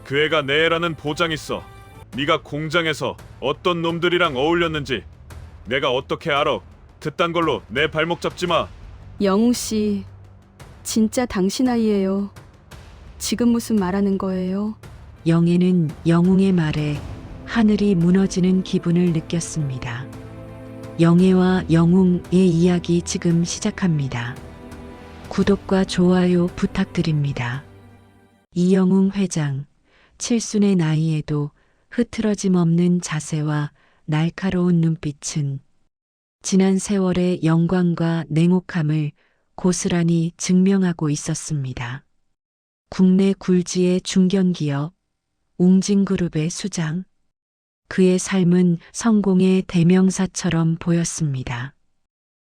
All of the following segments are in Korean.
그 애가 내 애라는 보장 있어. 네가 공장에서 어떤 놈들이랑 어울렸는지 내가 어떻게 알아? 그딴 걸로 내 발목 잡지 마. 영웅 씨, 진짜 당신 아이예요. 지금 무슨 말하는 거예요? 영애는 영웅의 말에 하늘이 무너지는 기분을 느꼈습니다. 영애와 영웅의 이야기 지금 시작합니다. 구독과 좋아요 부탁드립니다. 이영웅 회장, 칠순의 나이에도 흐트러짐 없는 자세와 날카로운 눈빛은 지난 세월의 영광과 냉혹함을 고스란히 증명하고 있었습니다. 국내 굴지의 중견기업, 웅진그룹의 수장. 그의 삶은 성공의 대명사처럼 보였습니다.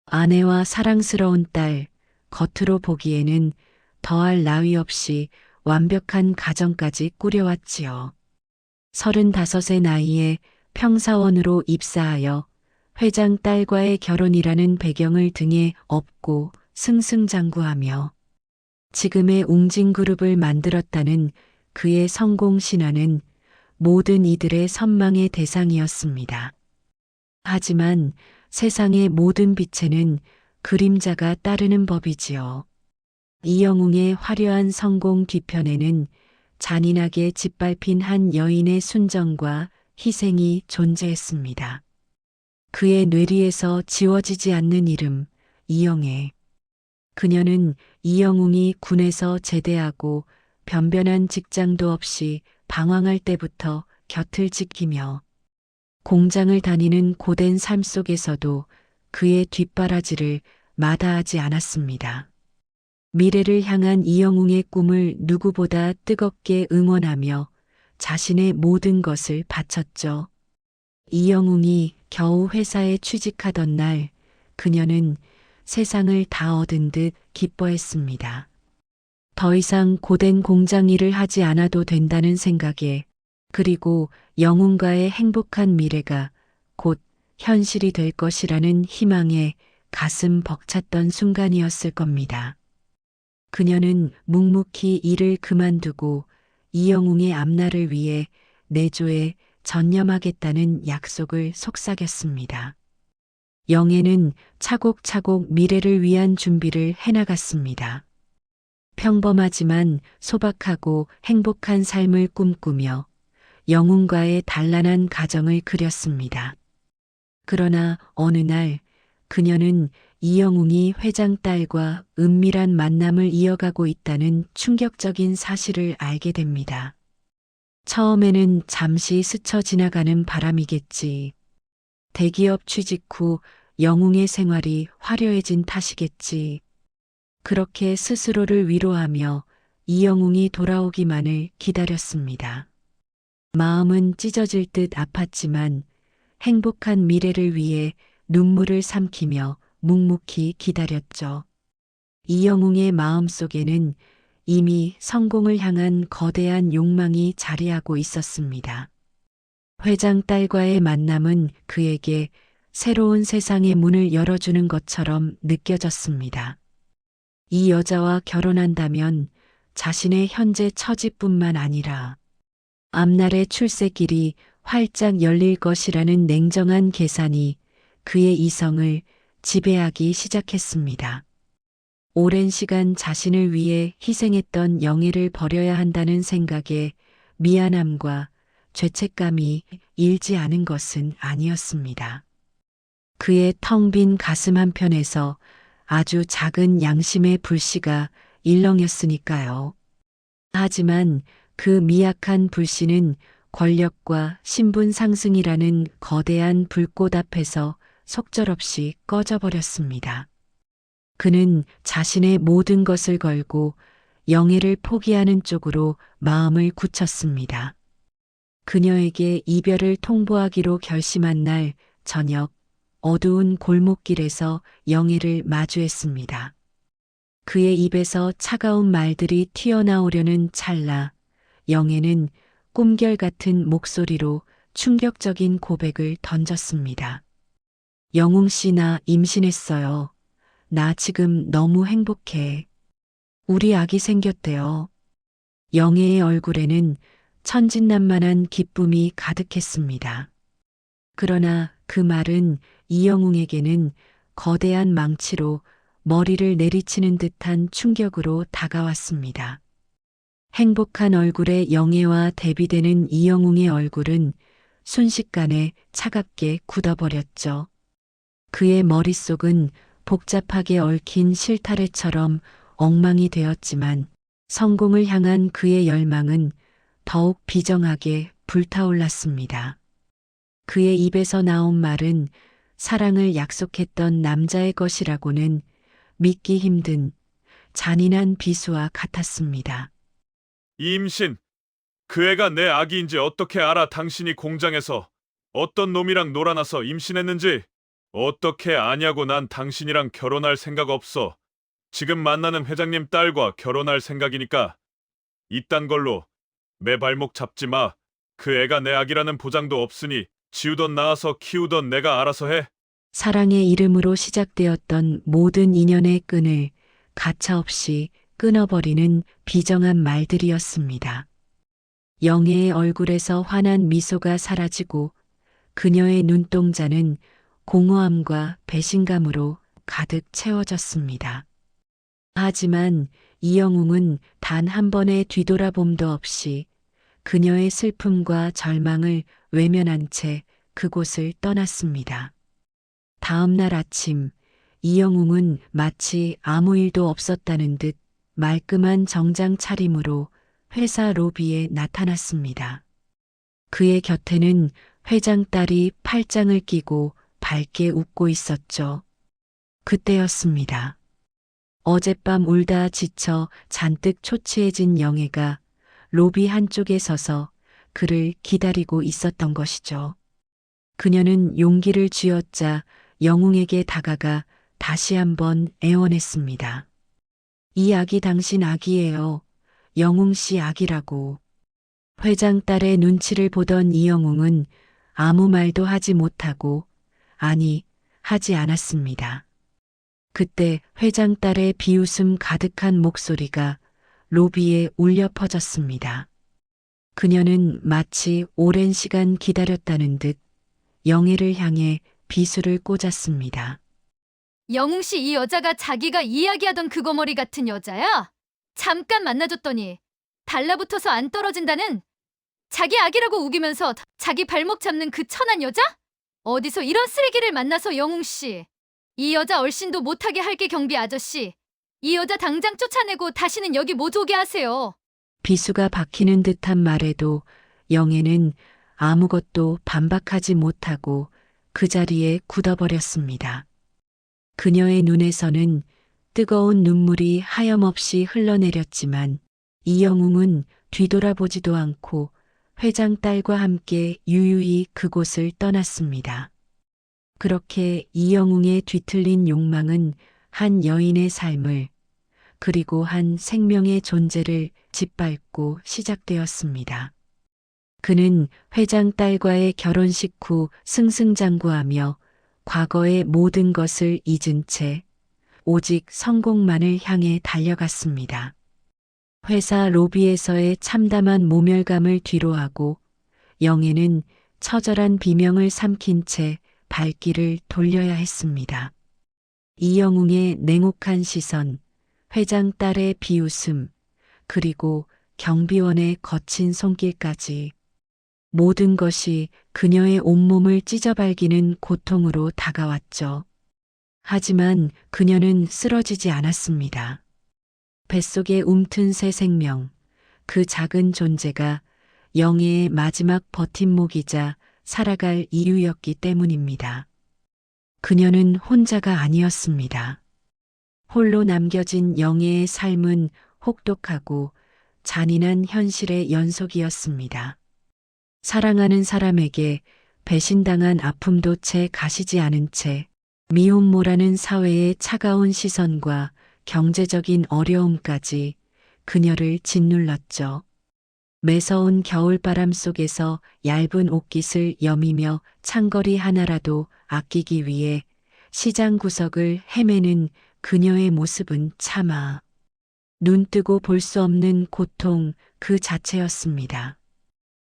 아내와 사랑스러운 딸, 겉으로 보기에는 더할 나위 없이 완벽한 가정까지 꾸려왔지요. 35의 나이에 평사원으로 입사하여 회장 딸과의 결혼이라는 배경을 등에 업고 승승장구하며 지금의 웅진그룹을 만들었다는 그의 성공 신화는 모든 이들의 선망의 대상이었습니다. 하지만 세상의 모든 빛에는 그림자가 따르는 법이지요. 이영웅의 화려한 성공 뒤편에는 잔인하게 짓밟힌 한 여인의 순정과 희생이 존재했습니다. 그의 뇌리에서 지워지지 않는 이름, 이영애. 그녀는 이영웅이 군에서 제대하고 변변한 직장도 없이 방황할 때부터 곁을 지키며 공장을 다니는 고된 삶 속에서도 그의 뒷바라지를 마다하지 않았습니다. 미래를 향한 이영웅의 꿈을 누구보다 뜨겁게 응원하며 자신의 모든 것을 바쳤죠. 이영웅이 겨우 회사에 취직하던 날 그녀는 세상을 다 얻은 듯 기뻐했습니다. 더 이상 고된 공장 일을 하지 않아도 된다는 생각에, 그리고 영웅과의 행복한 미래가 곧 현실이 될 것이라는 희망에 가슴 벅찼던 순간이었을 겁니다. 그녀는 묵묵히 일을 그만두고 이영웅의 앞날을 위해 내조에 전념하겠다는 약속을 속삭였습니다. 영애는 차곡차곡 미래를 위한 준비를 해나갔습니다. 평범하지만 소박하고 행복한 삶을 꿈꾸며 영웅과의 단란한 가정을 그렸습니다. 그러나 어느 날 그녀는 이영웅이 회장 딸과 은밀한 만남을 이어가고 있다는 충격적인 사실을 알게 됩니다. 처음에는 잠시 스쳐 지나가는 바람이겠지. 대기업 취직 후 영웅의 생활이 화려해진 탓이겠지. 그렇게 스스로를 위로하며 이영웅이 돌아오기만을 기다렸습니다. 마음은 찢어질 듯 아팠지만 행복한 미래를 위해 눈물을 삼키며 묵묵히 기다렸죠. 이영웅의 마음속에는 이미 성공을 향한 거대한 욕망이 자리하고 있었습니다. 회장 딸과의 만남은 그에게 새로운 세상의 문을 열어주는 것처럼 느껴졌습니다. 이 여자와 결혼한다면 자신의 현재 처지뿐만 아니라 앞날의 출세길이 활짝 열릴 것이라는 냉정한 계산이 그의 이성을 지배하기 시작했습니다. 오랜 시간 자신을 위해 희생했던 영예를 버려야 한다는 생각에 미안함과 죄책감이 일지 않은 것은 아니었습니다. 그의 텅 빈 가슴 한편에서 아주 작은 양심의 불씨가 일렁였으니까요. 하지만 그 미약한 불씨는 권력과 신분 상승이라는 거대한 불꽃 앞에서 속절없이 꺼져버렸습니다. 그는 자신의 모든 것을 걸고 영예를 포기하는 쪽으로 마음을 굳혔습니다. 그녀에게 이별을 통보하기로 결심한 날 저녁, 어두운 골목길에서 영예를 마주했습니다. 그의 입에서 차가운 말들이 튀어나오려는 찰나, 영예는 꿈결 같은 목소리로 충격적인 고백을 던졌습니다. 영웅 씨, 나 임신했어요. 나 지금 너무 행복해. 우리 아기 생겼대요. 영애의 얼굴에는 천진난만한 기쁨이 가득했습니다. 그러나 그 말은 이영웅에게는 거대한 망치로 머리를 내리치는 듯한 충격으로 다가왔습니다. 행복한 얼굴의 영예와 대비되는 이영웅의 얼굴은 순식간에 차갑게 굳어버렸죠. 그의 머릿속은 복잡하게 얽힌 실타래처럼 엉망이 되었지만 성공을 향한 그의 열망은 더욱 비정하게 불타올랐습니다. 그의 입에서 나온 말은 사랑을 약속했던 남자의 것이라고는 믿기 힘든 잔인한 비수와 같았습니다. 임신. 그 애가 내 아기인지 어떻게 알아? 당신이 공장에서 어떤 놈이랑 놀아나서 임신했는지 어떻게 아냐고. 난 당신이랑 결혼할 생각 없어. 지금 만나는 회장님 딸과 결혼할 생각이니까 이딴 걸로 내 발목 잡지 마. 그 애가 내 아기라는 보장도 없으니 지우던 낳아서 키우던 내가 알아서 해. 사랑의 이름으로 시작되었던 모든 인연의 끈을 가차없이 끊어버리는 비정한 말들이었습니다. 영애의 얼굴에서 환한 미소가 사라지고 그녀의 눈동자는 공허함과 배신감으로 가득 채워졌습니다. 하지만 이영웅은 단 한 번의 뒤돌아봄도 없이 그녀의 슬픔과 절망을 외면한 채 그곳을 떠났습니다. 다음 날 아침, 이영웅은 마치 아무 일도 없었다는 듯 말끔한 정장 차림으로 회사 로비에 나타났습니다. 그의 곁에는 회장 딸이 팔짱을 끼고 밝게 웃고 있었죠. 그때였습니다. 어젯밤 울다 지쳐 잔뜩 초췌해진 영애가 로비 한쪽에 서서 그를 기다리고 있었던 것이죠. 그녀는 용기를 쥐어짜 영웅에게 다가가 다시 한번 애원했습니다. 이 아기 당신 아기예요. 영웅 씨 아기라고. 회장 딸의 눈치를 보던 이영웅은 아무 말도 하지 못하고, 아니, 하지 않았습니다. 그때 회장 딸의 비웃음 가득한 목소리가 로비에 울려 퍼졌습니다. 그녀는 마치 오랜 시간 기다렸다는 듯 영애를 향해 비수를 꽂았습니다. 영웅 씨, 이 여자가 자기가 이야기하던 그 거머리 같은 여자야? 잠깐 만나줬더니 달라붙어서 안 떨어진다는, 자기 아기라고 우기면서 자기 발목 잡는 그 천한 여자? 어디서 이런 쓰레기를 만나서. 영웅 씨, 이 여자 얼씬도 못하게 할게. 경비 아저씨, 이 여자 당장 쫓아내고 다시는 여기 못 오게 하세요. 비수가 박히는 듯한 말에도 영애는 아무것도 반박하지 못하고 그 자리에 굳어버렸습니다. 그녀의 눈에서는 뜨거운 눈물이 하염없이 흘러내렸지만 이영웅은 뒤돌아보지도 않고 회장 딸과 함께 유유히 그곳을 떠났습니다. 그렇게 이영웅의 뒤틀린 욕망은 한 여인의 삶을, 그리고 한 생명의 존재를 짓밟고 시작되었습니다. 그는 회장 딸과의 결혼식 후 승승장구하며 과거의 모든 것을 잊은 채 오직 성공만을 향해 달려갔습니다. 회사 로비에서의 참담한 모멸감을 뒤로하고 영애는 처절한 비명을 삼킨 채 발길을 돌려야 했습니다. 이영웅의 냉혹한 시선, 회장 딸의 비웃음, 그리고 경비원의 거친 손길까지, 모든 것이 그녀의 온몸을 찢어발기는 고통으로 다가왔죠. 하지만 그녀는 쓰러지지 않았습니다. 뱃속에 움튼 새 생명, 그 작은 존재가 영애의 마지막 버팀목이자 살아갈 이유였기 때문입니다. 그녀는 혼자가 아니었습니다. 홀로 남겨진 영애의 삶은 혹독하고 잔인한 현실의 연속이었습니다. 사랑하는 사람에게 배신당한 아픔도 채 가시지 않은 채 미혼모라는 사회의 차가운 시선과 경제적인 어려움까지 그녀를 짓눌렀죠. 매서운 겨울바람 속에서 얇은 옷깃을 여미며 창거리 하나라도 아끼기 위해 시장 구석을 헤매는 그녀의 모습은 차마 눈뜨고 볼 수 없는 고통 그 자체였습니다.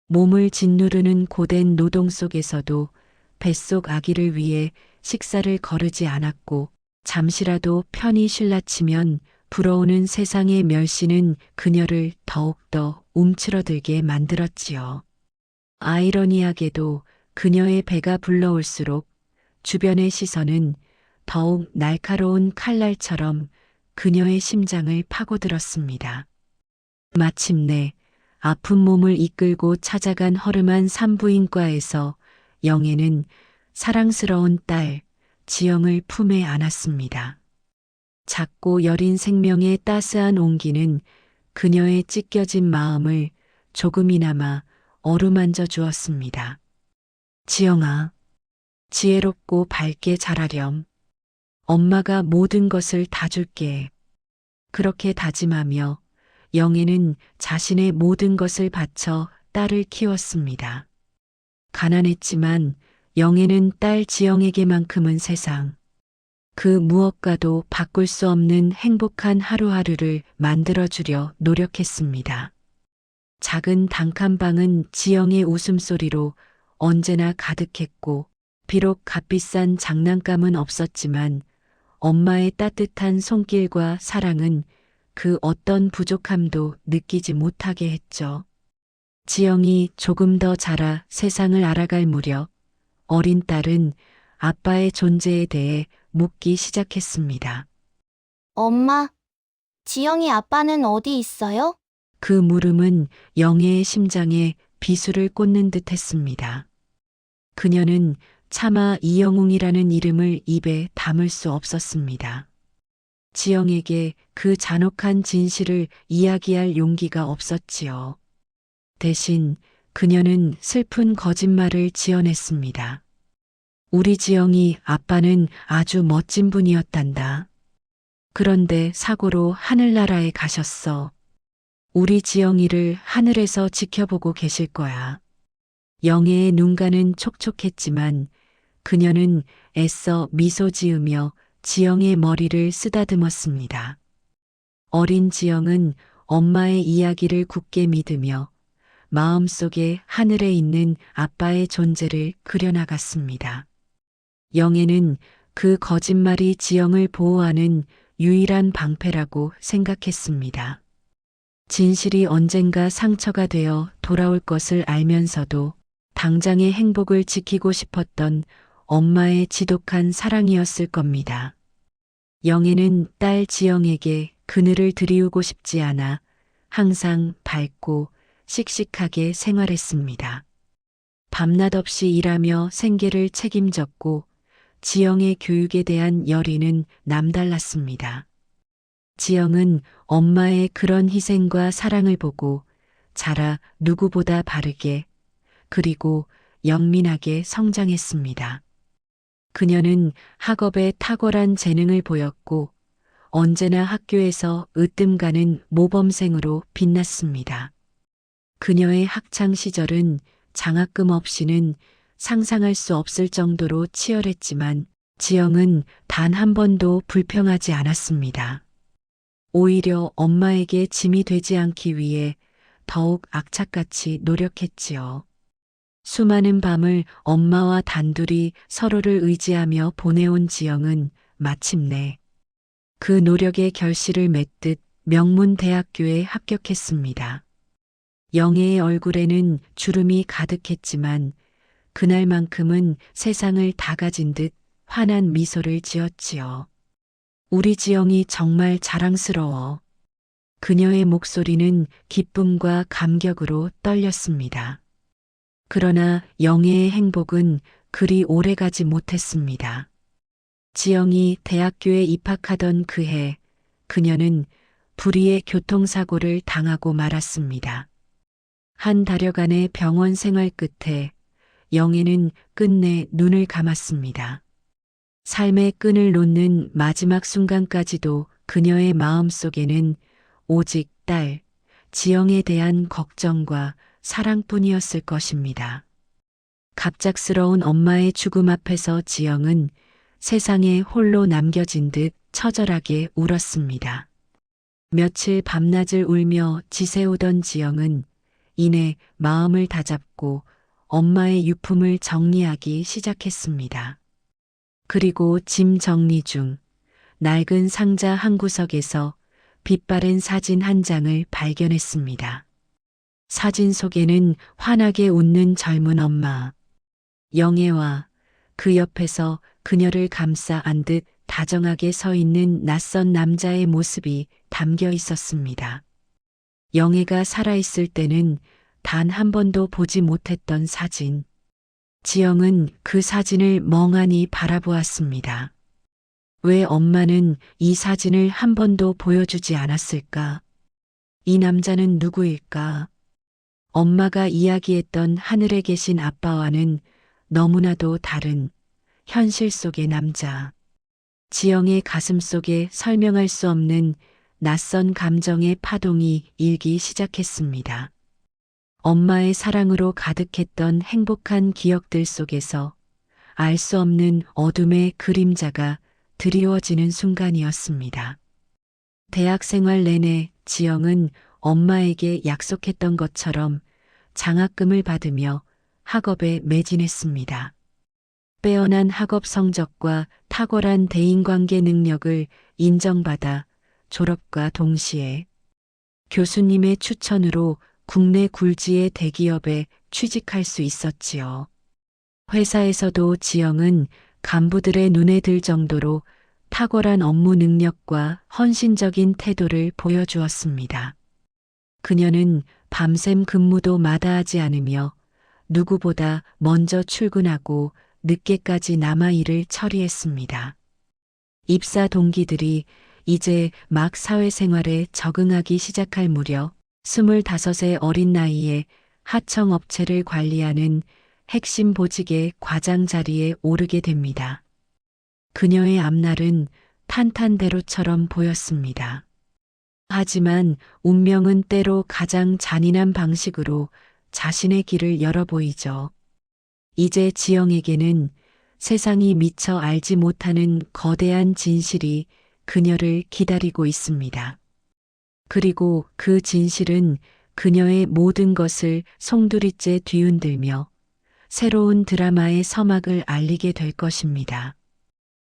몸을 짓누르는 고된 노동 속에서도 뱃속 아기를 위해 식사를 거르지 않았고 잠시라도 편히 쉴라치면 불어오는 세상의 멸시는 그녀를 더욱더 움츠러들게 만들었지요. 아이러니하게도 그녀의 배가 불러올수록 주변의 시선은 더욱 날카로운 칼날처럼 그녀의 심장을 파고들었습니다. 마침내 아픈 몸을 이끌고 찾아간 허름한 산부인과에서 영애는 사랑스러운 딸 지영을 품에 안았습니다. 작고 여린 생명의 따스한 온기는 그녀의 찢겨진 마음을 조금이나마 어루만져 주었습니다. 지영아, 지혜롭고 밝게 자라렴. 엄마가 모든 것을 다 줄게. 그렇게 다짐하며 영애는 자신의 모든 것을 바쳐 딸을 키웠습니다. 가난했지만 영애는 딸 지영에게만큼은 세상 그 무엇과도 바꿀 수 없는 행복한 하루하루를 만들어주려 노력했습니다. 작은 단칸방은 지영의 웃음소리로 언제나 가득했고 비록 값비싼 장난감은 없었지만 엄마의 따뜻한 손길과 사랑은 그 어떤 부족함도 느끼지 못하게 했죠. 지영이 조금 더 자라 세상을 알아갈 무렵 어린 딸은 아빠의 존재에 대해 묻기 시작했습니다. 엄마, 지영이 아빠는 어디 있어요? 그 물음은 영애의 심장에 비수를 꽂는 듯 했습니다. 그녀는 차마 이영웅이라는 이름을 입에 담을 수 없었습니다. 지영에게 그 잔혹한 진실을 이야기할 용기가 없었지요. 대신 그녀는 슬픈 거짓말을 지어냈습니다. 우리 지영이 아빠는 아주 멋진 분이었단다. 그런데 사고로 하늘나라에 가셨어. 우리 지영이를 하늘에서 지켜보고 계실 거야. 영애의 눈가는 촉촉했지만 그녀는 애써 미소 지으며 지영의 머리를 쓰다듬었습니다. 어린 지영은 엄마의 이야기를 굳게 믿으며 마음속에 하늘에 있는 아빠의 존재를 그려나갔습니다. 영애는 그 거짓말이 지영을 보호하는 유일한 방패라고 생각했습니다. 진실이 언젠가 상처가 되어 돌아올 것을 알면서도 당장의 행복을 지키고 싶었던 엄마의 지독한 사랑이었을 겁니다. 영애는 딸 지영에게 그늘을 드리우고 싶지 않아 항상 밝고 씩씩하게 생활했습니다. 밤낮 없이 일하며 생계를 책임졌고 지영의 교육에 대한 열의는 남달랐습니다. 지영은 엄마의 그런 희생과 사랑을 보고 자라 누구보다 바르게 그리고 영민하게 성장했습니다. 그녀는 학업에 탁월한 재능을 보였고 언제나 학교에서 으뜸가는 모범생으로 빛났습니다. 그녀의 학창 시절은 장학금 없이는 상상할 수 없을 정도로 치열했지만 지영은 단 한 번도 불평하지 않았습니다. 오히려 엄마에게 짐이 되지 않기 위해 더욱 악착같이 노력했지요. 수많은 밤을 엄마와 단둘이 서로를 의지하며 보내온 지영은 마침내 그 노력의 결실을 맺듯 명문대학교에 합격했습니다. 영애의 얼굴에는 주름이 가득했지만 그날만큼은 세상을 다 가진 듯 환한 미소를 지었지요. 우리 지영이 정말 자랑스러워. 그녀의 목소리는 기쁨과 감격으로 떨렸습니다. 그러나 영애의 행복은 그리 오래가지 못했습니다. 지영이 대학교에 입학하던 그 해, 그녀는 불의의 교통사고를 당하고 말았습니다. 한 달여간의 병원 생활 끝에 영애는 끝내 눈을 감았습니다. 삶의 끈을 놓는 마지막 순간까지도 그녀의 마음속에는 오직 딸, 지영에 대한 걱정과 사랑뿐이었을 것입니다. 갑작스러운 엄마의 죽음 앞에서 지영은 세상에 홀로 남겨진 듯 처절하게 울었습니다. 며칠 밤낮을 울며 지새우던 지영은 이내 마음을 다잡고 엄마의 유품을 정리하기 시작했습니다. 그리고 짐 정리 중 낡은 상자 한 구석에서 빛바랜 사진 한 장을 발견했습니다. 사진 속에는 환하게 웃는 젊은 엄마, 영애와 그 옆에서 그녀를 감싸 안듯 다정하게 서 있는 낯선 남자의 모습이 담겨 있었습니다. 영애가 살아있을 때는 단 한 번도 보지 못했던 사진. 지영은 그 사진을 멍하니 바라보았습니다. 왜 엄마는 이 사진을 한 번도 보여주지 않았을까? 이 남자는 누구일까? 엄마가 이야기했던 하늘에 계신 아빠와는 너무나도 다른 현실 속의 남자. 지영의 가슴 속에 설명할 수 없는 낯선 감정의 파동이 일기 시작했습니다. 엄마의 사랑으로 가득했던 행복한 기억들 속에서 알 수 없는 어둠의 그림자가 드리워지는 순간이었습니다. 대학 생활 내내 지영은 엄마에게 약속했던 것처럼 장학금을 받으며 학업에 매진했습니다. 빼어난 학업 성적과 탁월한 대인관계 능력을 인정받아 졸업과 동시에 교수님의 추천으로 국내 굴지의 대기업에 취직할 수 있었지요. 회사에서도 지영은 간부들의 눈에 들 정도로 탁월한 업무 능력과 헌신적인 태도를 보여주었습니다. 그녀는 밤샘 근무도 마다하지 않으며 누구보다 먼저 출근하고 늦게까지 남아 일을 처리했습니다. 입사 동기들이 이제 막 사회생활에 적응하기 시작할 무렵 25의 어린 나이에 하청업체를 관리하는 핵심 보직의 과장 자리에 오르게 됩니다. 그녀의 앞날은 탄탄대로처럼 보였습니다. 하지만 운명은 때로 가장 잔인한 방식으로 자신의 길을 열어 보이죠. 이제 지영에게는 세상이 미처 알지 못하는 거대한 진실이 그녀를 기다리고 있습니다. 그리고 그 진실은 그녀의 모든 것을 송두리째 뒤흔들며 새로운 드라마의 서막을 알리게 될 것입니다.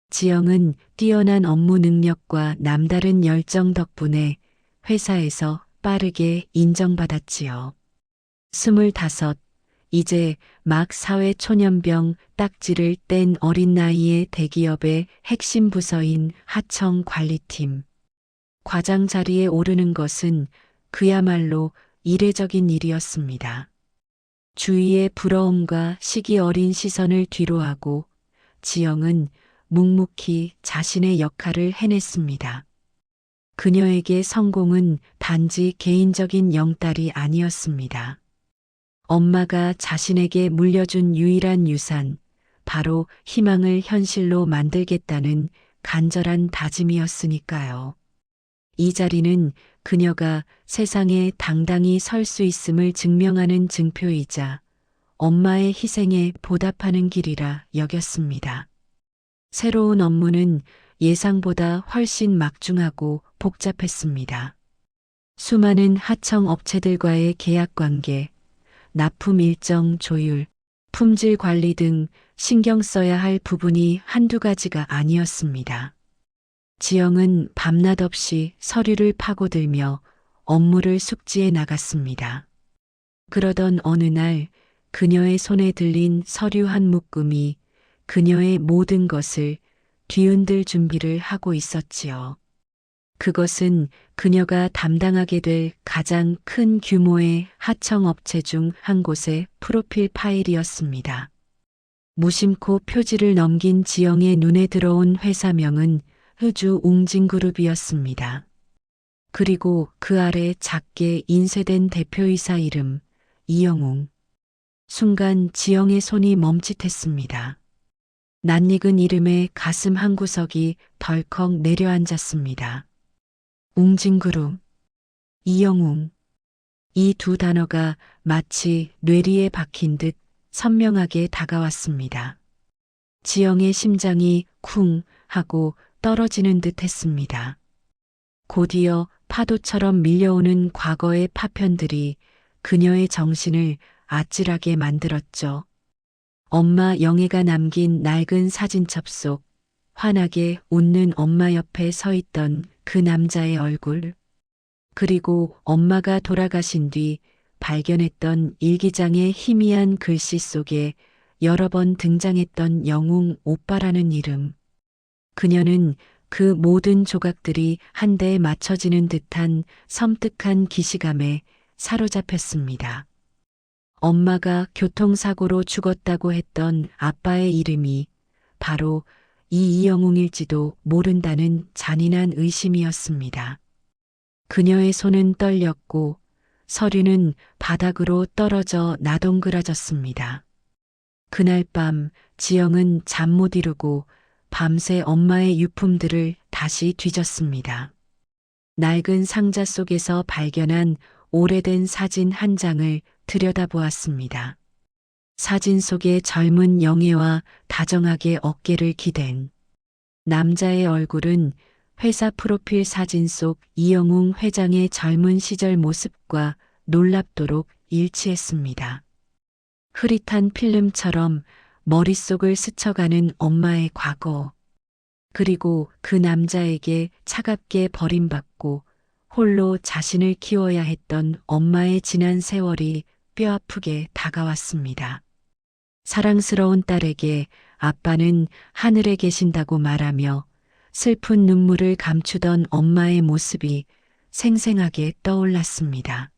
지영은 뛰어난 업무 능력과 남다른 열정 덕분에 회사에서 빠르게 인정받았지요. 25, 이제 막 사회 초년병 딱지를 뗀 어린 나이의 대기업의 핵심 부서인 하청 관리팀. 과장 자리에 오르는 것은 그야말로 이례적인 일이었습니다. 주위의 부러움과 시기 어린 시선을 뒤로하고 지영은 묵묵히 자신의 역할을 해냈습니다. 그녀에게 성공은 단지 개인적인 영달이 아니었습니다. 엄마가 자신에게 물려준 유일한 유산, 바로 희망을 현실로 만들겠다는 간절한 다짐이었으니까요. 이 자리는 그녀가 세상에 당당히 설 수 있음을 증명하는 증표이자 엄마의 희생에 보답하는 길이라 여겼습니다. 새로운 업무는 예상보다 훨씬 막중하고 복잡했습니다. 수많은 하청 업체들과의 계약 관계, 납품 일정 조율, 품질 관리 등 신경 써야 할 부분이 한두 가지가 아니었습니다. 지영은 밤낮 없이 서류를 파고들며 업무를 숙지해 나갔습니다. 그러던 어느 날 그녀의 손에 들린 서류 한 묶음이 그녀의 모든 것을 뒤흔들 준비를 하고 있었지요. 그것은 그녀가 담당하게 될 가장 큰 규모의 하청업체 중 한 곳의 프로필 파일이었습니다. 무심코 표지를 넘긴 지영의 눈에 들어온 회사명은 흐주 웅진그룹이었습니다. 그리고 그 아래 작게 인쇄된 대표이사 이름, 이영웅. 순간 지영의 손이 멈칫했습니다. 낯익은 이름에 가슴 한구석이 덜컥 내려앉았습니다. 웅진그룹, 이영웅. 이 두 단어가 마치 뇌리에 박힌 듯 선명하게 다가왔습니다. 지영의 심장이 쿵 하고 떨어지는 듯 했습니다. 곧이어 파도처럼 밀려오는 과거의 파편들이 그녀의 정신을 아찔하게 만들었죠. 엄마 영애가 남긴 낡은 사진첩 속 환하게 웃는 엄마 옆에 서 있던 그 남자의 얼굴, 그리고 엄마가 돌아가신 뒤 발견했던 일기장의 희미한 글씨 속에 여러 번 등장했던 영웅 오빠라는 이름. 그녀는 그 모든 조각들이 한데에 맞춰지는 듯한 섬뜩한 기시감에 사로잡혔습니다. 엄마가 교통사고로 죽었다고 했던 아빠의 이름이 바로 이 이영웅일지도 모른다는 잔인한 의심이었습니다. 그녀의 손은 떨렸고 서류는 바닥으로 떨어져 나동그라졌습니다. 그날 밤 지영은 잠 못 이루고 밤새 엄마의 유품들을 다시 뒤졌습니다. 낡은 상자 속에서 발견한 오래된 사진 한 장을 들여다보았습니다. 사진 속의 젊은 영애와 다정하게 어깨를 기댄 남자의 얼굴은 회사 프로필 사진 속 이영웅 회장의 젊은 시절 모습과 놀랍도록 일치했습니다. 흐릿한 필름처럼 머릿속을 스쳐가는 엄마의 과거, 그리고 그 남자에게 차갑게 버림받고 홀로 자신을 키워야 했던 엄마의 지난 세월이 뼈아프게 다가왔습니다. 사랑스러운 딸에게 아빠는 하늘에 계신다고 말하며 슬픈 눈물을 감추던 엄마의 모습이 생생하게 떠올랐습니다.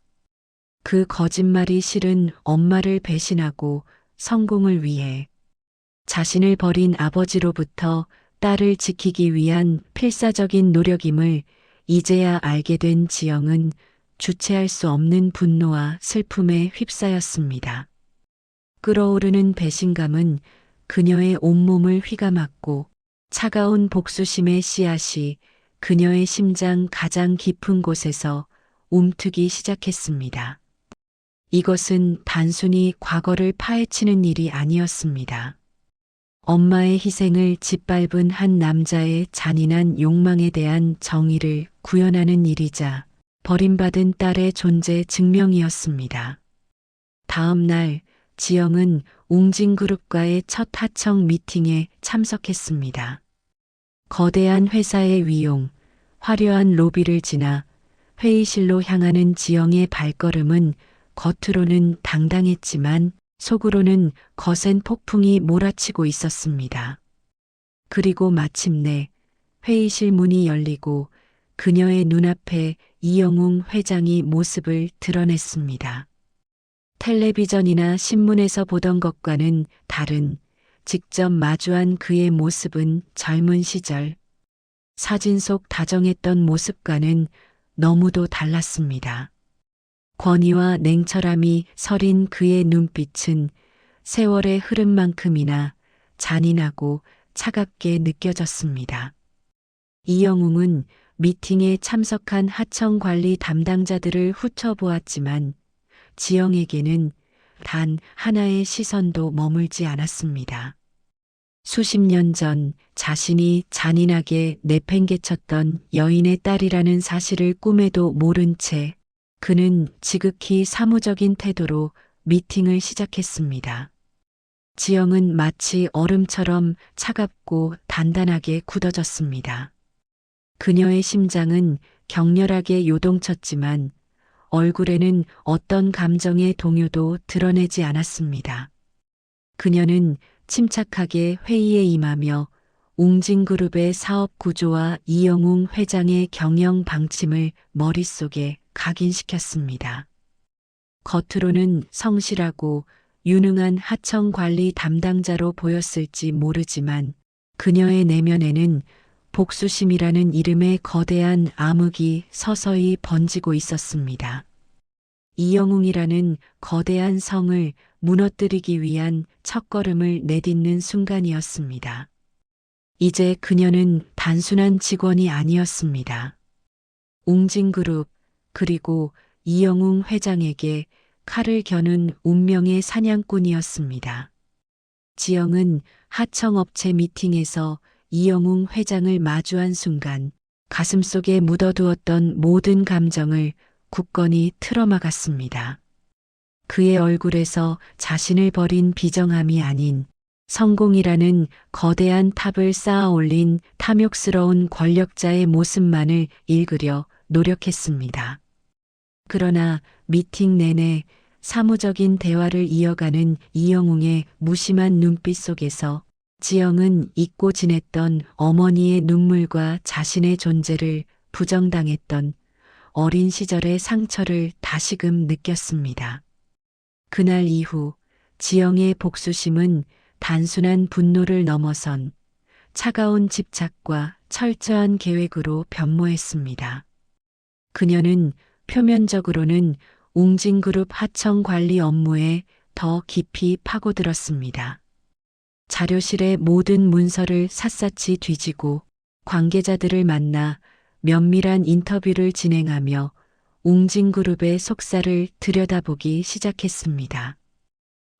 그 거짓말이 실은 엄마를 배신하고 성공을 위해 자신을 버린 아버지로부터 딸을 지키기 위한 필사적인 노력임을 이제야 알게 된 지영은 주체할 수 없는 분노와 슬픔에 휩싸였습니다. 끓어오르는 배신감은 그녀의 온몸을 휘감았고 차가운 복수심의 씨앗이 그녀의 심장 가장 깊은 곳에서 움트기 시작했습니다. 이것은 단순히 과거를 파헤치는 일이 아니었습니다. 엄마의 희생을 짓밟은 한 남자의 잔인한 욕망에 대한 정의를 구현하는 일이자 버림받은 딸의 존재 증명이었습니다. 다음 날 지영은 웅진그룹과의 첫 하청 미팅에 참석했습니다. 거대한 회사의 위용, 화려한 로비를 지나 회의실로 향하는 지영의 발걸음은 겉으로는 당당했지만 속으로는 거센 폭풍이 몰아치고 있었습니다. 그리고 마침내 회의실 문이 열리고 그녀의 눈앞에 이영웅 회장이 모습을 드러냈습니다. 텔레비전이나 신문에서 보던 것과는 다른 직접 마주한 그의 모습은 젊은 시절 사진 속 다정했던 모습과는 너무도 달랐습니다. 권위와 냉철함이 서린 그의 눈빛은 세월의 흐름만큼이나 잔인하고 차갑게 느껴졌습니다. 이영웅은 미팅에 참석한 하청 관리 담당자들을 훑어보았지만 지영에게는 단 하나의 시선도 머물지 않았습니다. 수십 년 전 자신이 잔인하게 내팽개쳤던 여인의 딸이라는 사실을 꿈에도 모른 채 그는 지극히 사무적인 태도로 미팅을 시작했습니다. 지영은 마치 얼음처럼 차갑고 단단하게 굳어졌습니다. 그녀의 심장은 격렬하게 요동쳤지만 얼굴에는 어떤 감정의 동요도 드러내지 않았습니다. 그녀는 침착하게 회의에 임하며 웅진그룹의 사업 구조와 이영웅 회장의 경영 방침을 머릿속에 각인시켰습니다. 겉으로는 성실하고 유능한 하청 관리 담당자로 보였을지 모르지만 그녀의 내면에는 복수심이라는 이름의 거대한 암흑이 서서히 번지고 있었습니다. 이영웅이라는 거대한 성을 무너뜨리기 위한 첫걸음을 내딛는 순간이었습니다. 이제 그녀는 단순한 직원이 아니었습니다. 웅진그룹 그리고 이영웅 회장에게 칼을 겨눈 운명의 사냥꾼이었습니다. 지영은 하청업체 미팅에서 이영웅 회장을 마주한 순간 가슴속에 묻어두었던 모든 감정을 굳건히 틀어막았습니다. 그의 얼굴에서 자신을 버린 비정함이 아닌 성공이라는 거대한 탑을 쌓아 올린 탐욕스러운 권력자의 모습만을 읽으려 노력했습니다. 그러나 미팅 내내 사무적인 대화를 이어가는 이영웅의 무심한 눈빛 속에서 지영은 잊고 지냈던 어머니의 눈물과 자신의 존재를 부정당했던 어린 시절의 상처를 다시금 느꼈습니다. 그날 이후 지영의 복수심은 단순한 분노를 넘어선 차가운 집착과 철저한 계획으로 변모했습니다. 그녀는 표면적으로는 웅진그룹 하청 관리 업무에 더 깊이 파고들었습니다. 자료실의 모든 문서를 샅샅이 뒤지고 관계자들을 만나 면밀한 인터뷰를 진행하며 웅진그룹의 속살을 들여다보기 시작했습니다.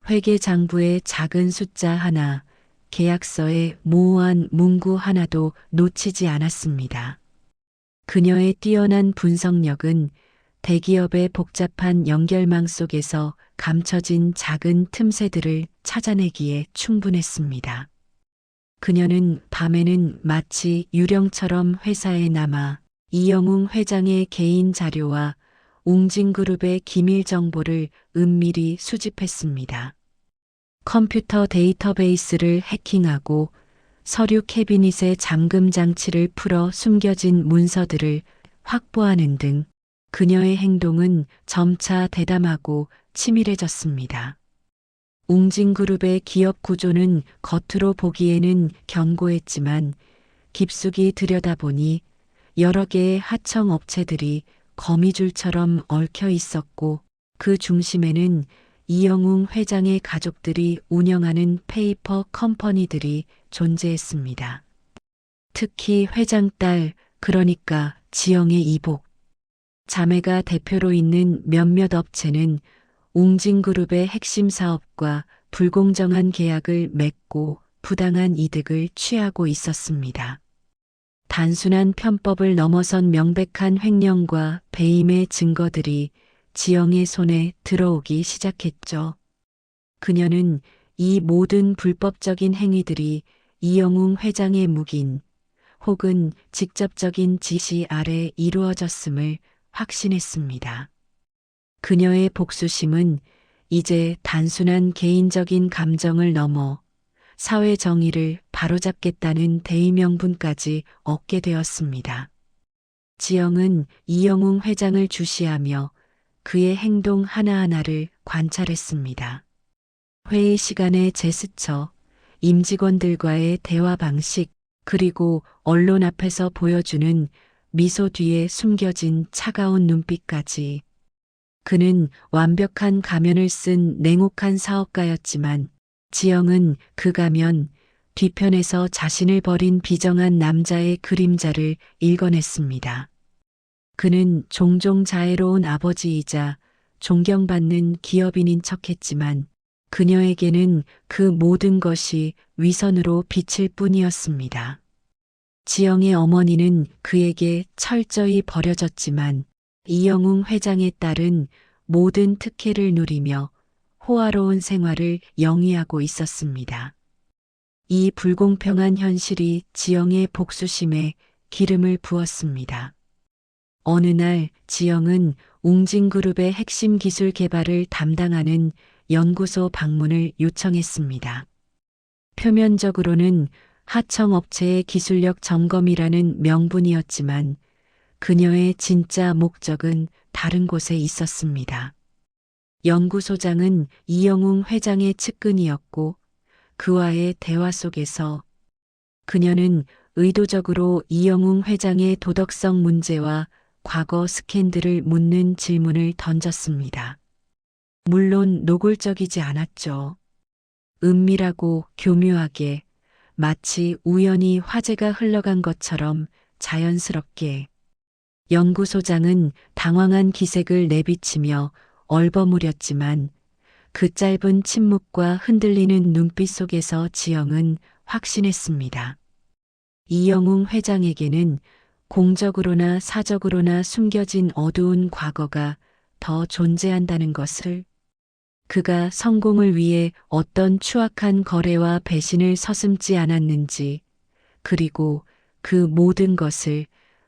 회계장부의 작은 숫자 하나, 계약서의 모호한 문구 하나도 놓치지 않았습니다. 그녀의 뛰어난 분석력은 대기업의 복잡한 연결망 속에서 감춰진 작은 틈새들을 찾아내기에 충분했습니다. 그녀는 밤에는 마치 유령처럼 회사에 남아 이영웅 회장의 개인 자료와 웅진그룹의 기밀 정보를 은밀히 수집했습니다. 컴퓨터 데이터베이스를 해킹하고 서류 캐비닛의 잠금 장치를 풀어 숨겨진 문서들을 확보하는 등 그녀의 행동은 점차 대담하고 치밀해졌습니다. 웅진그룹의 기업 구조는 겉으로 보기에는 견고했지만 깊숙이 들여다보니 여러 개의 하청 업체들이 거미줄처럼 얽혀 있었고 그 중심에는 이영웅 회장의 가족들이 운영하는 페이퍼 컴퍼니들이 존재했습니다. 특히 회장 딸, 그러니까 지영의 이복, 자매가 대표로 있는 몇몇 업체는 웅진그룹의 핵심 사업과 불공정한 계약을 맺고 부당한 이득을 취하고 있었습니다. 단순한 편법을 넘어선 명백한 횡령과 배임의 증거들이 지영의 손에 들어오기 시작했죠. 그녀는 이 모든 불법적인 행위들이 이영웅 회장의 묵인 혹은 직접적인 지시 아래 이루어졌음을 확신했습니다. 그녀의 복수심은 이제 단순한 개인적인 감정을 넘어 사회 정의를 바로잡겠다는 대의명분까지 얻게 되었습니다. 지영은 이영웅 회장을 주시하며 그의 행동 하나하나를 관찰했습니다. 회의 시간의 제스처, 임직원들과의 대화 방식, 그리고 언론 앞에서 보여주는 미소 뒤에 숨겨진 차가운 눈빛까지. 그는 완벽한 가면을 쓴 냉혹한 사업가였지만 지영은 그 가면 뒤편에서 자신을 버린 비정한 남자의 그림자를 읽어냈습니다. 그는 종종 자애로운 아버지이자 존경받는 기업인인 척했지만 그녀에게는 그 모든 것이 위선으로 비칠 뿐이었습니다. 지영의 어머니는 그에게 철저히 버려졌지만 이영웅 회장의 딸은 모든 특혜를 누리며 호화로운 생활을 영위하고 있었습니다. 이 불공평한 현실이 지영의 복수심에 기름을 부었습니다. 어느 날 지영은 웅진그룹의 핵심 기술 개발을 담당하는 연구소 방문을 요청했습니다. 표면적으로는 하청업체의 기술력 점검이라는 명분이었지만 그녀의 진짜 목적은 다른 곳에 있었습니다. 연구소장은 이영웅 회장의 측근이었고 그와의 대화 속에서 그녀는 의도적으로 이영웅 회장의 도덕성 문제와 과거 스캔들을 묻는 질문을 던졌습니다. 물론 노골적이지 않았죠. 은밀하고 교묘하게 마치 우연히 화제가 흘러간 것처럼 자연스럽게. 연구소장은 당황한 기색을 내비치며 얼버무렸지만 그 짧은 침묵과 흔들리는 눈빛 속에서 지영은 확신했습니다. 이영웅 회장에게는 공적으로나 사적으로나 숨겨진 어두운 과거가 더 존재한다는 것을. 그가 성공을 위해 어떤 추악한 거래와 배신을 서슴지 않았는지, 그리고 그 모든 것을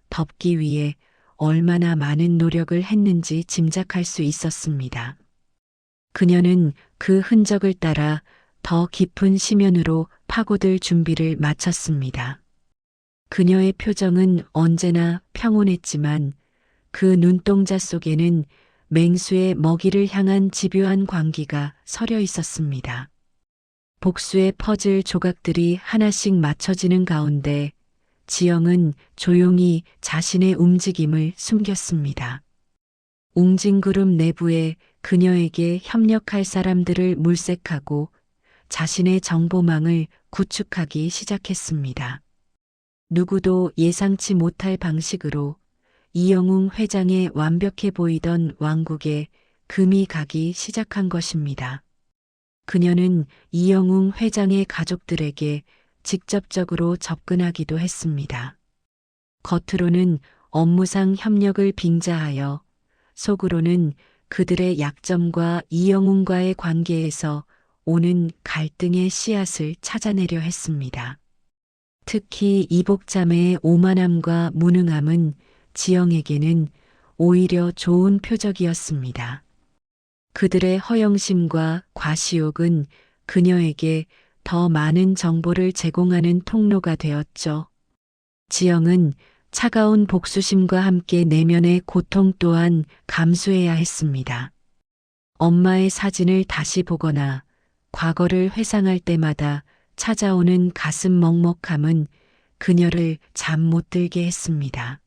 덮기 위해 얼마나 많은 노력을 했는지 짐작할 수 있었습니다. 그녀는 그 흔적을 따라 더 깊은 심연으로 파고들 준비를 마쳤습니다. 그녀의 표정은 언제나 평온했지만 그 눈동자 속에는 맹수의 먹이를 향한 집요한 광기가 서려 있었습니다. 복수의 퍼즐 조각들이 하나씩 맞춰지는 가운데 지영은 조용히 자신의 움직임을 숨겼습니다. 웅진그룹 내부에 그녀에게 협력할 사람들을 물색하고 자신의 정보망을 구축하기 시작했습니다. 누구도 예상치 못할 방식으로 이영웅 회장의 완벽해 보이던 왕국에 금이 가기 시작한 것입니다. 그녀는 이영웅 회장의 가족들에게 직접적으로 접근하기도 했습니다. 겉으로는 업무상 협력을 빙자하여 속으로는 그들의 약점과 이영웅과의 관계에서 오는 갈등의 씨앗을 찾아내려 했습니다. 특히 이복자매의 오만함과 무능함은 지영에게는 오히려 좋은 표적이었습니다. 그들의 허영심과 과시욕은 그녀에게 더 많은 정보를 제공하는 통로가 되었죠. 지영은 차가운 복수심과 함께 내면의 고통 또한 감수해야 했습니다. 엄마의 사진을 다시 보거나 과거를 회상할 때마다 찾아오는 가슴 먹먹함은 그녀를 잠 못 들게 했습니다.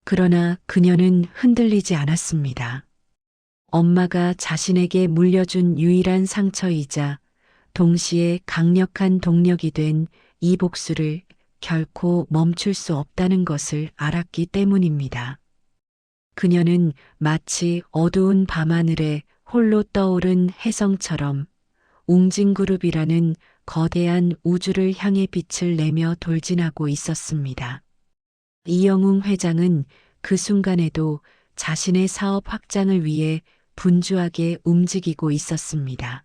그러나 그녀는 흔들리지 않았습니다. 엄마가 자신에게 물려준 유일한 상처이자 동시에 강력한 동력이 된 이 복수를 결코 멈출 수 없다는 것을 알았기 때문입니다. 그녀는 마치 어두운 밤하늘에 홀로 떠오른 혜성처럼 웅진그룹이라는 거대한 우주를 향해 빛을 내며 돌진하고 있었습니다. 이영웅 회장은 그 순간에도 자신의 사업 확장을 위해 분주하게 움직이고 있었습니다.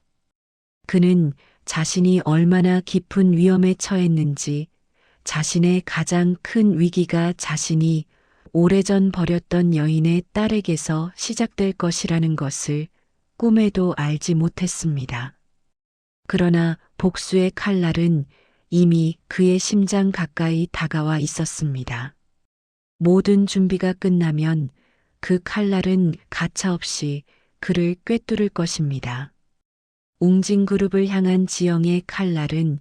그는 자신이 얼마나 깊은 위험에 처했는지, 자신의 가장 큰 위기가 자신이 오래전 버렸던 여인의 딸에게서 시작될 것이라는 것을 꿈에도 알지 못했습니다. 그러나 복수의 칼날은 이미 그의 심장 가까이 다가와 있었습니다. 모든 준비가 끝나면 그 칼날은 가차없이 그를 꿰뚫을 것입니다. 웅진그룹을 향한 지영의 칼날은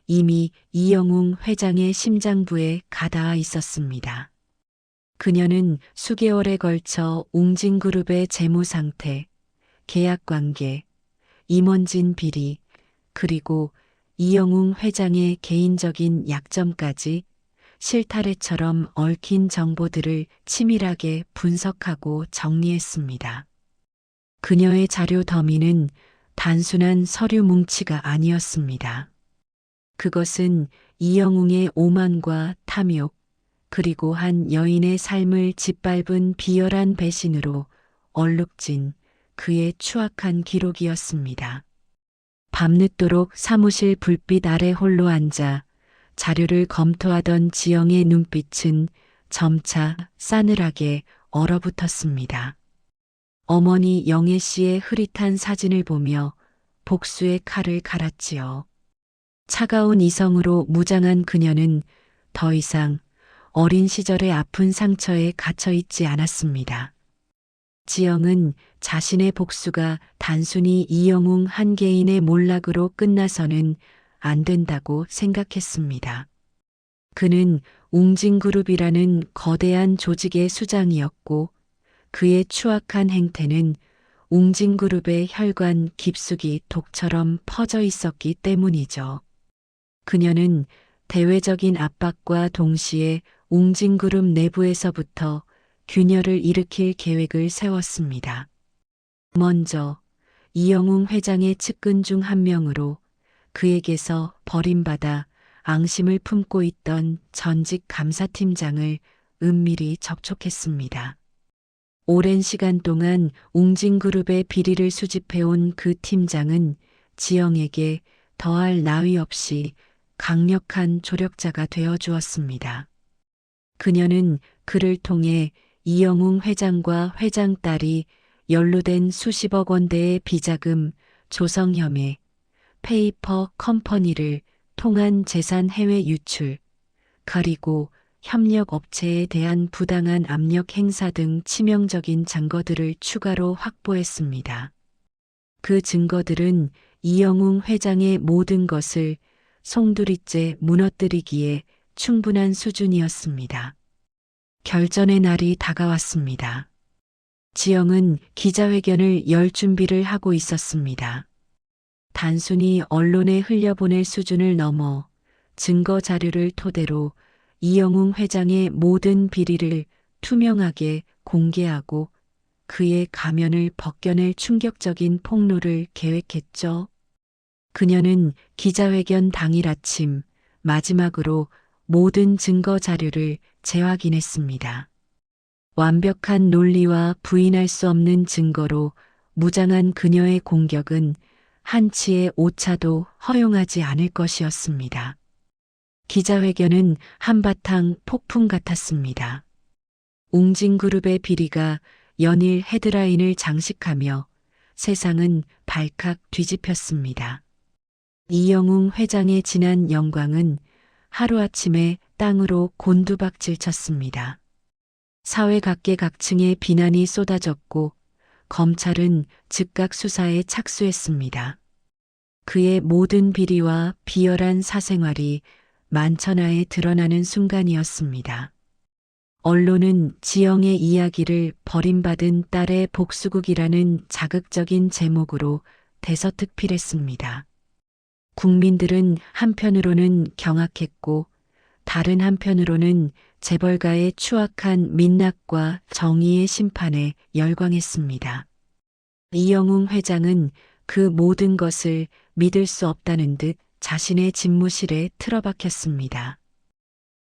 이미 이영웅 회장의 심장부에 가닿아 있었습니다. 그녀는 수개월에 걸쳐 웅진그룹의 재무 상태, 계약 관계, 임원진 비리, 그리고 이영웅 회장의 개인적인 약점까지 실타래처럼 얽힌 정보들을 치밀하게 분석하고 정리했습니다. 그녀의 자료 더미는 단순한 서류 뭉치가 아니었습니다. 그것은 이영웅의 오만과 탐욕, 그리고 한 여인의 삶을 짓밟은 비열한 배신으로 얼룩진 그의 추악한 기록이었습니다. 밤늦도록 사무실 불빛 아래 홀로 앉아 자료를 검토하던 지영의 눈빛은 점차 싸늘하게 얼어붙었습니다. 어머니 영애 씨의 흐릿한 사진을 보며 복수의 칼을 갈았지요. 차가운 이성으로 무장한 그녀는 더 이상 어린 시절의 아픈 상처에 갇혀 있지 않았습니다. 지영은 자신의 복수가 단순히 이영웅 한 개인의 몰락으로 끝나서는 안 된다고 생각했습니다. 그는 웅진그룹이라는 거대한 조직의 수장이었고 그의 추악한 행태는 웅진그룹의 혈관 깊숙이 독처럼 퍼져 있었기 때문이죠. 그녀는 대외적인 압박과 동시에 웅진그룹 내부에서부터 균열을 일으킬 계획을 세웠습니다. 먼저 이영웅 회장의 측근 중 한 명으로 그에게서 버림받아 앙심을 품고 있던 전직 감사팀장을 은밀히 접촉했습니다. 오랜 시간 동안 웅진그룹의 비리를 수집해온 그 팀장은 지영에게 더할 나위 없이 강력한 조력자가 되어 주었습니다. 그녀는 그를 통해 이영웅 회장과 회장 딸이 연루된 수십억 원대의 비자금, 조성혐의, 페이퍼 컴퍼니를 통한 재산 해외 유출, 그리고 협력 업체에 대한 부당한 압력 행사 등 치명적인 증거들을 추가로 확보했습니다. 그 증거들은 이영웅 회장의 모든 것을 송두리째 무너뜨리기에 충분한 수준이었습니다. 결전의 날이 다가왔습니다. 지영은 기자회견을 열 준비를 하고 있었습니다. 단순히 언론에 흘려보낼 수준을 넘어 증거 자료를 토대로 이영웅 회장의 모든 비리를 투명하게 공개하고 그의 가면을 벗겨낼 충격적인 폭로를 계획했죠. 그녀는 기자회견 당일 아침 마지막으로 모든 증거 자료를 재확인했습니다. 완벽한 논리와 부인할 수 없는 증거로 무장한 그녀의 공격은 한치의 오차도 허용하지 않을 것이었습니다. 기자회견은 한바탕 폭풍 같았습니다. 웅진그룹의 비리가 연일 헤드라인을 장식하며 세상은 발칵 뒤집혔습니다. 이영웅 회장의 지난 영광은 하루아침에 땅으로 곤두박질 쳤습니다. 사회 각계각층의 비난이 쏟아졌고 검찰은 즉각 수사에 착수했습니다. 그의 모든 비리와 비열한 사생활이 만천하에 드러나는 순간이었습니다. 언론은 지영의 이야기를 버림받은 딸의 복수극이라는 자극적인 제목으로 대서특필했습니다. 국민들은 한편으로는 경악했고 다른 한편으로는 재벌가의 추악한 민낯과 정의의 심판에 열광했습니다. 이영웅 회장은 그 모든 것을 믿을 수 없다는 듯 자신의 집무실에 틀어박혔습니다.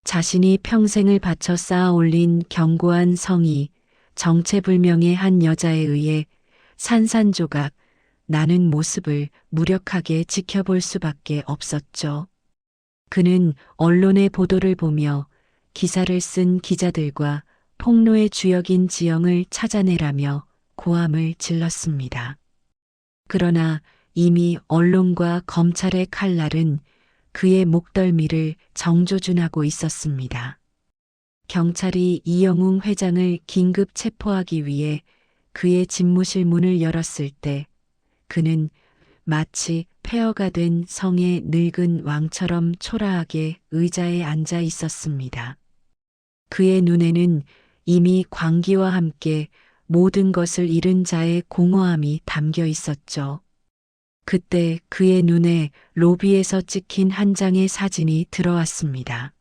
자신이 평생을 바쳐 쌓아 올린 견고한 성이 정체불명의 한 여자에 의해 산산조각 나는 모습을 무력하게 지켜볼 수밖에 없었죠. 그는 언론의 보도를 보며 기사를 쓴 기자들과 폭로의 주역인 지영을 찾아내라며 고함을 질렀습니다. 그러나 이미 언론과 검찰의 칼날은 그의 목덜미를 정조준하고 있었습니다. 경찰이 이영웅 회장을 긴급 체포하기 위해 그의 집무실 문을 열었을 때 그는 마치 폐허가 된 성의 늙은 왕처럼 초라하게 의자에 앉아 있었습니다. 그의 눈에는 이미 광기와 함께 모든 것을 잃은 자의 공허함이 담겨 있었죠. 그때 그의 눈에 로비에서 찍힌 한 장의 사진이 들어왔습니다.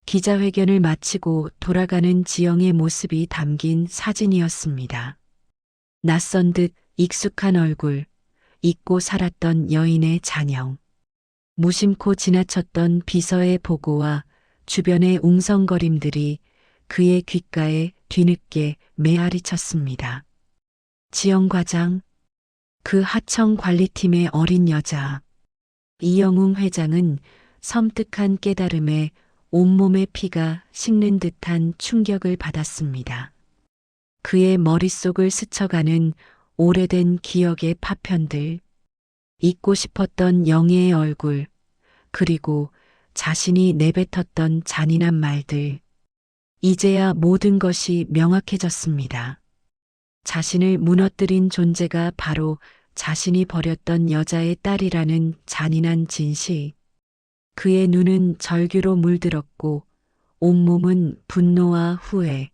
기자회견을 마치고 돌아가는 지영의 모습이 담긴 사진이었습니다. 낯선 듯 익숙한 얼굴, 잊고 살았던 여인의 잔영, 무심코 지나쳤던 비서의 보고와 주변의 웅성거림들이 그의 귓가에 뒤늦게 메아리 쳤습니다. 지영 과장, 그 하청 관리팀의 어린 여자. 이영웅 회장은 섬뜩한 깨달음에 온몸의 피가 식는 듯한 충격을 받았습니다. 그의 머릿속을 스쳐가는 오래된 기억의 파편들, 잊고 싶었던 영예의 얼굴, 그리고 자신이 내뱉었던 잔인한 말들. 이제야 모든 것이 명확해졌습니다. 자신을 무너뜨린 존재가 바로 자신이 버렸던 여자의 딸이라는 잔인한 진실. 그의 눈은 절규로 물들었고 온몸은 분노와 후회,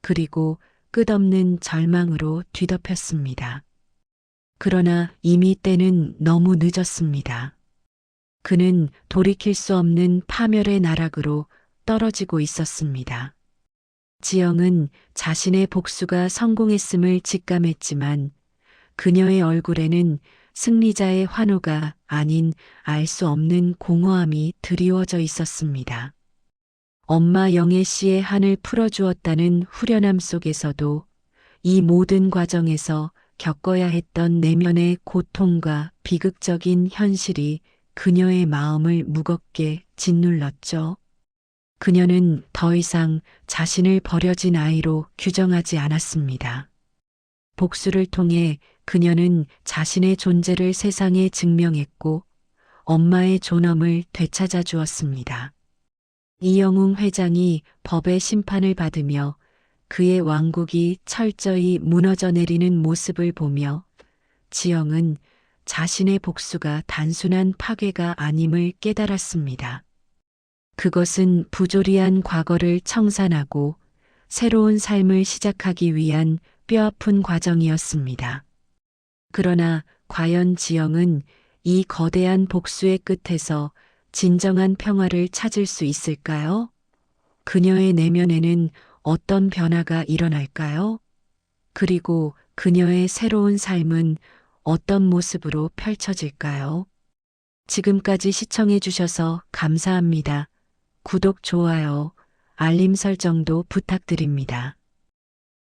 그리고 끝없는 절망으로 뒤덮였습니다. 그러나 이미 때는 너무 늦었습니다. 그는 돌이킬 수 없는 파멸의 나락으로 떨어지고 있었습니다. 지영은 자신의 복수가 성공했음을 직감했지만 그녀의 얼굴에는 승리자의 환호가 아닌 알 수 없는 공허함이 드리워져 있었습니다. 엄마 영애 씨의 한을 풀어주었다는 후련함 속에서도 이 모든 과정에서 겪어야 했던 내면의 고통과 비극적인 현실이 그녀의 마음을 무겁게 짓눌렀죠. 그녀는 더 이상 자신을 버려진 아이로 규정하지 않았습니다. 복수를 통해 그녀는 자신의 존재를 세상에 증명했고 엄마의 존엄을 되찾아 주었습니다. 이영웅 회장이 법의 심판을 받으며 그의 왕국이 철저히 무너져 내리는 모습을 보며 지영은 자신의 복수가 단순한 파괴가 아님을 깨달았습니다. 그것은 부조리한 과거를 청산하고 새로운 삶을 시작하기 위한 뼈아픈 과정이었습니다. 그러나 과연 지영은 이 거대한 복수의 끝에서 진정한 평화를 찾을 수 있을까요? 그녀의 내면에는 어떤 변화가 일어날까요? 그리고 그녀의 새로운 삶은 어떤 모습으로 펼쳐질까요? 지금까지 시청해 주셔서 감사합니다. 구독, 좋아요, 알림 설정도 부탁드립니다.